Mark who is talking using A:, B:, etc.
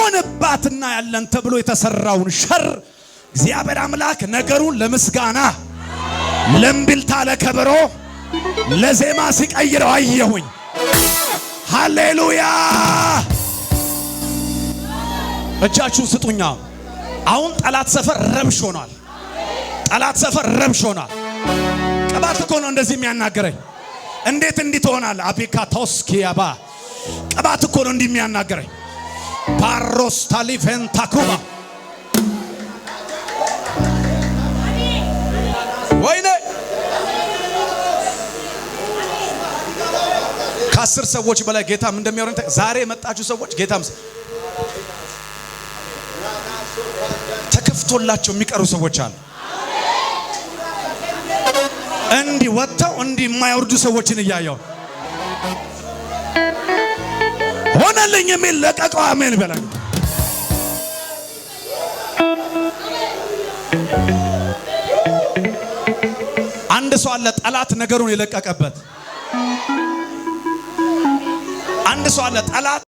A: ሲሆንባትና ያለን ተብሎ የተሰራውን ሸር እግዚአብሔር አምላክ ነገሩን ለምስጋና ለምቢልታ ለከበሮ ለዜማ ሲቀይረው አየሁኝ። ሃሌሉያ! እጃችሁን ስጡኛ። አሁን ጠላት ሰፈር ረብሽ ሆኗል። ጠላት ሰፈር ረብሽ ሆኗል። ቅባት እኮ ነው እንደዚህ የሚያናገረኝ። እንዴት እንዲህ ትሆናለህ? አቢካ ቶስኪያባ ቅባት እኮ ነው እንዲህ የሚያናገረኝ። ፓሮስ ታሊፈን ታኩባ ወይኔ ከ10 ሰዎች በላይ ጌታም እንደሚያወራኝ ዛሬ የመጣችሁ ሰዎች ጌታም ተከፍቶላቸው የሚቀሩ ሰዎች አሉ። እንዲህ ወጥተው እንዲህ የማይወርዱ ሰዎችን እያየሁ ሆነልኝ የሚል ለቀቀው። አሜን በለኝ። አንድ ሰው አለ ጠላት ነገሩን የለቀቀበት። አንድ ሰው አለ ጠላት